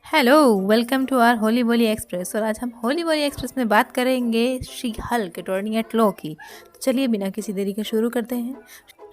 Hello, welcome to our होली बोली Express. और आज हम होली बोली एक्सप्रेस में बात करेंगे she Hulk attorney at law की। तो चलिए बिना किसी देरी के शुरू करते हैं।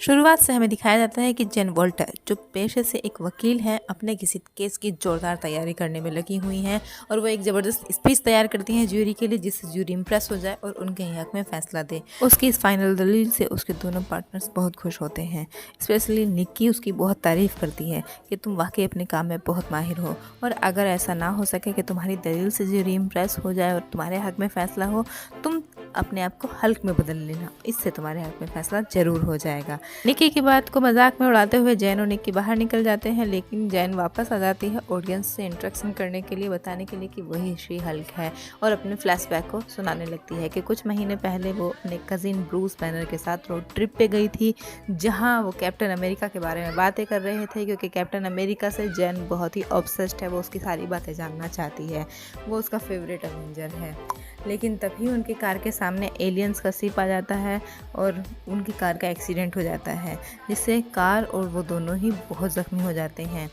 शुरुआत से हमें दिखाया जाता है कि जेन वॉल्टर जो पेशे से एक वकील हैं, अपने किसी केस की जोरदार तैयारी करने में लगी हुई हैं और वो एक ज़बरदस्त स्पीच तैयार करती हैं ज्यूरी के लिए, जिससे ज्यूरी इम्प्रेस हो जाए और उनके हक में फैसला दे। उसकी इस फाइनल दलील से उसके दोनों पार्टनर्स बहुत खुश होते हैं। स्पेशली निक्की उसकी बहुत तारीफ़ करती है कि तुम वाकई अपने काम में बहुत माहिर हो, और अगर ऐसा ना हो सके कि तुम्हारी दलील से ज्यूरी इम्प्रेस हो जाए और तुम्हारे हक में फ़ैसला हो, तुम अपने आप को हल्क में बदल लेना, इससे तुम्हारे हक में फैसला जरूर हो जाएगा। निक्की की बात को मजाक में उड़ाते हुए जैन और निक्की बाहर निकल जाते हैं, लेकिन जैन वापस आ जाती है ऑडियंस से इंटरेक्शन करने के लिए, बताने के लिए कि वही शी हल्क है, और अपने फ्लैशबैक को सुनाने लगती है कि कुछ महीने पहले वो अपने कजिन ब्रूस बैनर के साथ रोड ट्रिप पे गई थी, जहां वो कैप्टन अमेरिका के बारे में बातें कर रहे थे, क्योंकि कैप्टन अमेरिका से जैन बहुत ही ऑब्सेस्ड है। वो उसकी सारी बातें जानना चाहती है, वो उसका फेवरेट एवेंजर है। लेकिन तभी उनकी कार के सामने एलियंस का शिप आ जाता है और उनकी कार का एक्सीडेंट हो जाता है, जिससे कार और वो दोनों ही बहुत ज़ख्मी हो जाते हैं।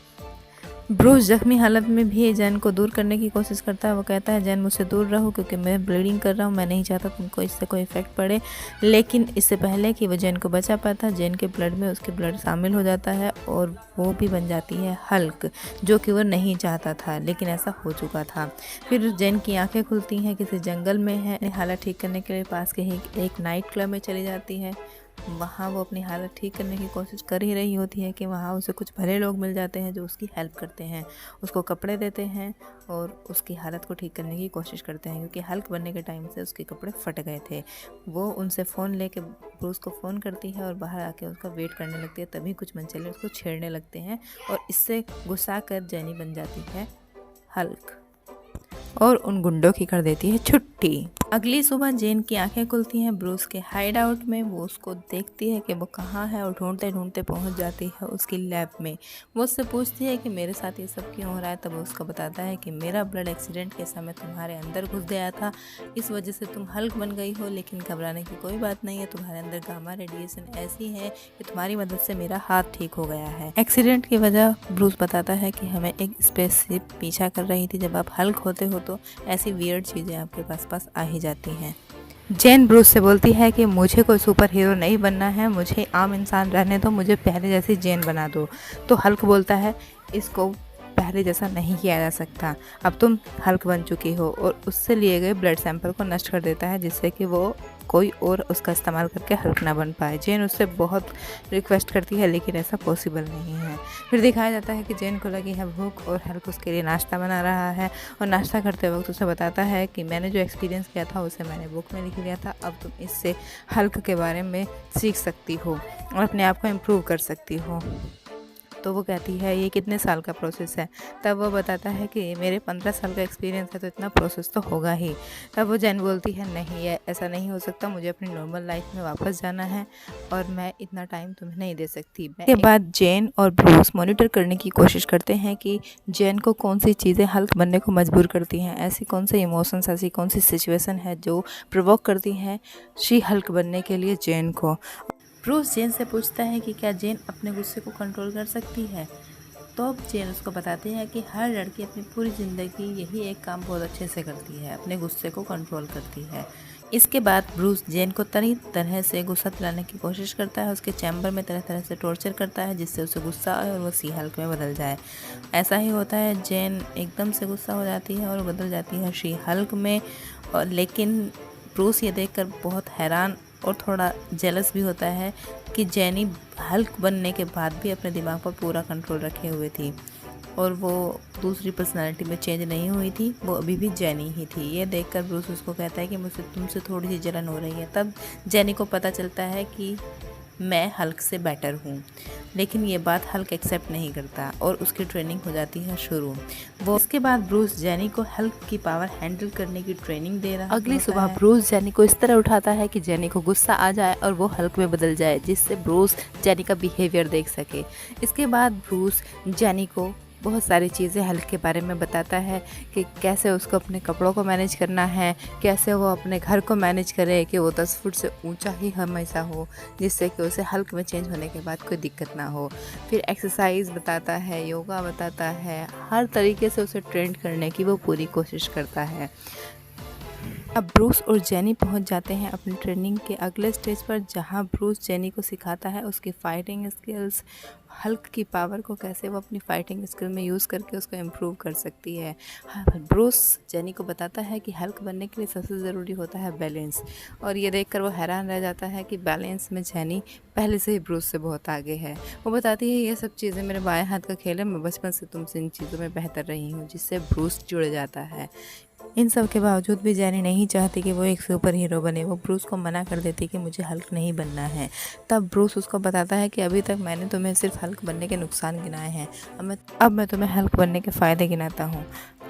ब्रूस जख्मी हालत में भी जैन को दूर करने की कोशिश करता है। वो कहता है, जैन मुझसे दूर रहो क्योंकि मैं ब्लीडिंग कर रहा हूँ, मैं नहीं चाहता तुमको इससे कोई इफेक्ट पड़े। लेकिन इससे पहले कि वो जैन को बचा पाता, जैन के ब्लड में उसके ब्लड शामिल हो जाता है और वो भी बन जाती है हल्क, जो कि वो नहीं चाहता था, लेकिन ऐसा हो चुका था। फिर जैन की आंखें खुलती हैं, किसी जंगल में है, हालत ठीक करने के लिए पास के ही एक नाइट क्लब में चली जाती है। वहाँ वो अपनी हालत ठीक करने की कोशिश कर ही रही होती है कि वहाँ उसे कुछ भले लोग मिल जाते हैं जो उसकी हेल्प करते हैं, उसको कपड़े देते हैं और उसकी हालत को ठीक करने की कोशिश करते हैं, क्योंकि हल्क बनने के टाइम से उसके कपड़े फट गए थे। वो उनसे फ़ोन लेके ब्रूस को फ़ोन करती है और बाहर आके उसका वेट करने लगती है। तभी कुछ मनचले उसको छेड़ने लगते हैं और इससे गुस्सा कर जेनी बन जाती है हल्क और उन गुंडों की कर देती है छुट्टी। अगली सुबह जेन की आंखें खुलती हैं ब्रूस के हाइड आउट में। वो उसको देखती है कि वो कहाँ है और ढूंढते ढूंढते पहुंच जाती है उसकी लैब में। वो उससे पूछती है कि मेरे साथ ये सब क्यों हो रहा है। तब वो उसको बताता है कि मेरा ब्लड एक्सीडेंट के समय तुम्हारे अंदर घुस गया था, इस वजह से तुम हल्क बन गई हो। लेकिन घबराने की कोई बात नहीं है, तुम्हारे अंदर गामा रेडिएशन ऐसी है कि तुम्हारी मदद से मेरा हाथ ठीक हो गया है। एक्सीडेंट की वजह ब्रूस बताता है कि हमें एक स्पेसशिप पीछा कर रही थी। जब आप हल्क होते हो तो ऐसी वियर्ड चीज़ें आपके पास आ ही जाती हैं। जेन ब्रूस से बोलती है कि मुझे कोई सुपर हीरो नहीं बनना है, मुझे आम इंसान रहने दो, मुझे पहले जैसी जेन बना दो। तो हल्क बोलता है, इसको पहले जैसा नहीं किया जा सकता, अब तुम हल्क बन चुकी हो, और उससे लिए गए ब्लड सैंपल को नष्ट कर देता है, जिससे कि वो कोई और उसका इस्तेमाल करके हल्क ना बन पाए। जेन उससे बहुत रिक्वेस्ट करती है, लेकिन ऐसा पॉसिबल नहीं है। फिर दिखाया जाता है कि जेन को लगी है भूख और हल्क उसके लिए नाश्ता बना रहा है, और नाश्ता करते वक्त उसे बताता है कि मैंने जो एक्सपीरियंस किया था उसे मैंने बुक में लिख लिया था, अब तुम इससे हल्क के बारे में सीख सकती हो और अपने आप को इम्प्रूव कर सकती हो। तो वो कहती है, ये कितने साल का प्रोसेस है। तब वो बताता है कि मेरे 15 साल का एक्सपीरियंस है, तो इतना प्रोसेस तो होगा ही। तब वो जैन बोलती है, नहीं ये ऐसा नहीं हो सकता, मुझे अपनी नॉर्मल लाइफ में वापस जाना है और मैं इतना टाइम तुम्हें नहीं दे सकती। इसके बाद जैन और ब्रूस मॉनिटर करने की कोशिश करते हैं कि जैन को कौन सी चीज़ें हल्क बनने को मजबूर करती हैं, ऐसी कौन से इमोशंस, ऐसी कौन सी सिचुएशन है जो प्रोवोक करती हैं शी हल्क बनने के लिए जैन को। ब्रूस जेन से पूछता है कि क्या जेन अपने गुस्से को कंट्रोल कर सकती है। तो अब जेन उसको बताती है कि हर लड़की अपनी पूरी ज़िंदगी यही एक काम बहुत अच्छे से करती है, अपने गुस्से को कंट्रोल करती है। इसके बाद ब्रूस जेन को तरह से गुस्सा दिलाने की कोशिश करता है, उसके चैम्बर में तरह तरह से टॉर्चर करता है, जिससे उसे गुस्सा आए और वो सी हल्क में बदल जाए। ऐसा ही होता है, जेन एकदम से गुस्सा हो जाती है और बदल जाती है शी हल्क में। और लेकिन ब्रूस ये देखकर बहुत हैरान और थोड़ा जेलस भी होता है कि जेनी हल्क बनने के बाद भी अपने दिमाग पर पूरा कंट्रोल रखे हुए थी और वो दूसरी पर्सनालिटी में चेंज नहीं हुई थी, वो अभी भी जेनी ही थी। ये देखकर ब्रूस उसको कहता है कि मुझसे तुमसे थोड़ी सी जलन हो रही है। तब जेनी को पता चलता है कि मैं हल्क से बेटर हूँ, लेकिन ये बात हल्क एक्सेप्ट नहीं करता और उसकी ट्रेनिंग हो जाती है शुरू। वो इसके बाद ब्रूस जेनी को हल्क की पावर हैंडल करने की ट्रेनिंग दे रहा है। अगली सुबह ब्रूस जेनी को इस तरह उठाता है कि जेनी को गुस्सा आ जाए और वो हल्क में बदल जाए, जिससे ब्रूस जेनी का बिहेवियर देख सके। इसके बाद ब्रूस जेनी को बहुत सारी चीज़ें हल्क के बारे में बताता है कि कैसे उसको अपने कपड़ों को मैनेज करना है, कैसे वो अपने घर को मैनेज करे कि वो 10 फुट से ऊंचा ही हमेशा हो, जिससे कि उसे हल्क में चेंज होने के बाद कोई दिक्कत ना हो। फिर एक्सरसाइज बताता है, योगा बताता है, हर तरीके से उसे ट्रेंड करने की वो पूरी कोशिश करता है। अब ब्रूस और जेनी पहुंच जाते हैं अपनी ट्रेनिंग के अगले स्टेज पर, जहां ब्रूस जेनी को सिखाता है उसकी फ़ाइटिंग स्किल्स, हल्क की पावर को कैसे वो अपनी फ़ाइटिंग स्किल में यूज़ करके उसको इम्प्रूव कर सकती है। ब्रूस जेनी को बताता है कि हल्क बनने के लिए सबसे ज़रूरी होता है बैलेंस, और ये देखकर वो हैरान रह जाता है कि बैलेंस में जेनी पहले से ही ब्रूस से बहुत आगे है। वो बताती है ये सब चीज़ें मेरे बाएं हाथ का खेल है, मैं बचपन से तुमसे इन चीज़ों में बेहतर रही हूँ, जिससे ब्रूस जुड़ जाता है। इन सब के बावजूद भी जेनी नहीं चाहती कि वो एक सुपर हीरो बने। वो ब्रूस को मना कर देती कि मुझे हल्क नहीं बनना है। तब ब्रूस उसको बताता है कि अभी तक मैंने तुम्हें सिर्फ हल्क बनने के नुकसान गिनाए हैं, अब मैं तुम्हें हल्क बनने के फ़ायदे गिनाता हूँ।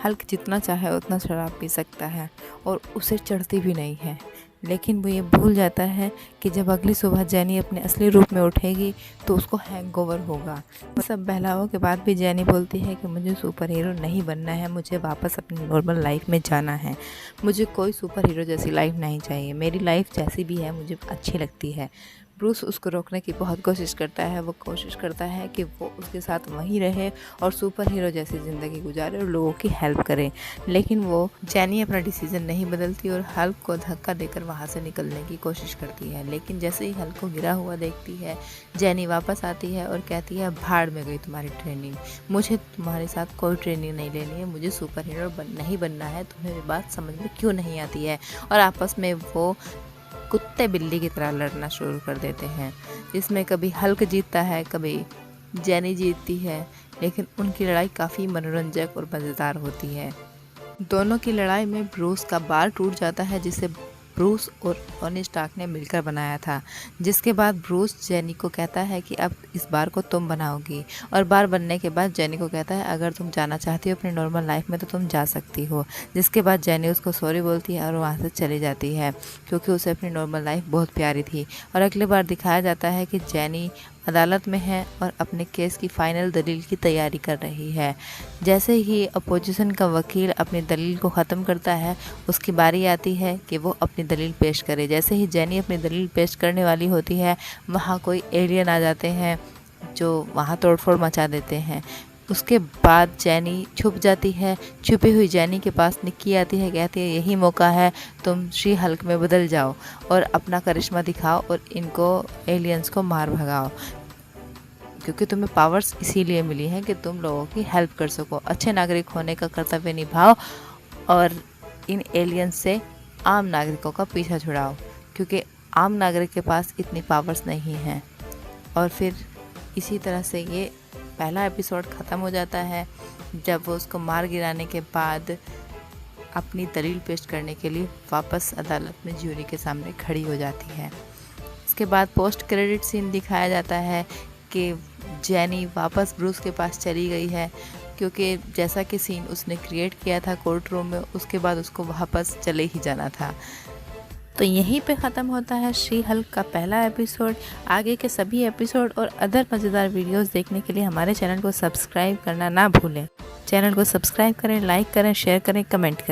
हल्क जितना चाहे उतना शराब पी सकता है और उसे चढ़ती भी नहीं है, लेकिन वो ये भूल जाता है कि जब अगली सुबह जेनी अपने असली रूप में उठेगी तो उसको हैंगओवर होगा। सब बहलावों के बाद भी जेनी बोलती है कि मुझे सुपर हीरो नहीं बनना है, मुझे वापस अपनी नॉर्मल लाइफ में जाना है। मुझे कोई सुपर हीरो जैसी लाइफ नहीं चाहिए, मेरी लाइफ जैसी भी है मुझे अच्छी लगती है। ब्रूस उसको रोकने की बहुत कोशिश करता है। वो कोशिश करता है कि वो उसके साथ वहीं रहे और सुपर हीरो जैसी ज़िंदगी गुजारे और लोगों की हेल्प करे, लेकिन वो जेनी अपना डिसीजन नहीं बदलती और हल्क को धक्का देकर वहाँ से निकलने की कोशिश करती है। लेकिन जैसे ही हल्क को गिरा हुआ देखती है, जेनी वापस आती है और कहती है भाड़ में गई तुम्हारी ट्रेनिंग, मुझे तुम्हारे साथ कोई ट्रेनिंग नहीं लेनी है, मुझे सुपर हीरो नहीं बनना है, तुम्हें ये बात समझ में क्यों नहीं आती है। और आपस में वो कुत्ते बिल्ली की तरह लड़ना शुरू कर देते हैं, जिसमें कभी हल्क जीतता है, कभी जेनी जीतती है, लेकिन उनकी लड़ाई काफ़ी मनोरंजक और मज़ेदार होती है। दोनों की लड़ाई में ब्रूस का बार टूट जाता है, जिसे ब्रूस और टोनी स्टार्क ने मिलकर बनाया था। जिसके बाद ब्रूस जेनी को कहता है कि अब इस बार को तुम बनाओगी, और बार बनने के बाद जेनी को कहता है अगर तुम जाना चाहती हो अपनी नॉर्मल लाइफ में तो तुम जा सकती हो। जिसके बाद जेनी उसको सॉरी बोलती है और वहाँ से चली जाती है, क्योंकि उसे अपनी नॉर्मल लाइफ बहुत प्यारी थी। और अगली बार दिखाया जाता है कि जेनी अदालत में है और अपने केस की फाइनल दलील की तैयारी कर रही है। जैसे ही अपोजिशन का वकील अपनी दलील को ख़त्म करता है, उसकी बारी आती है कि वो अपनी दलील पेश करे। जैसे ही जेनी अपनी दलील पेश करने वाली होती है, वहाँ कोई एलियन आ जाते हैं जो वहाँ तोड़फोड़ मचा देते हैं। उसके बाद जेनी छुप जाती है। छुपी हुई जेनी के पास निक्की आती है, कहती है यही मौका है, तुम शी हल्क में बदल जाओ और अपना करिश्मा दिखाओ और इनको एलियंस को मार भगाओ, क्योंकि तुम्हें पावर्स इसीलिए मिली हैं कि तुम लोगों की हेल्प कर सको। अच्छे नागरिक होने का कर्तव्य निभाओ और इन एलियंस से आम नागरिकों का पीछा छुड़ाओ, क्योंकि आम नागरिक के पास इतनी पावर्स नहीं हैं। और फिर इसी तरह से ये पहला एपिसोड ख़त्म हो जाता है, जब वो उसको मार गिराने के बाद अपनी दलील पेश करने के लिए वापस अदालत में ज्यूरी के सामने खड़ी हो जाती है। इसके बाद पोस्ट क्रेडिट सीन दिखाया जाता है कि जेनी वापस ब्रूस के पास चली गई है, क्योंकि जैसा कि सीन उसने क्रिएट किया था कोर्ट रूम में, उसके बाद उसको वापस चले ही जाना था। तो यहीं पे ख़त्म होता है शी हल्क का पहला एपिसोड। आगे के सभी एपिसोड और अदर मज़ेदार वीडियोस देखने के लिए हमारे चैनल को सब्सक्राइब करना ना भूलें। चैनल को सब्सक्राइब करें, लाइक करें, शेयर करें, कमेंट करें।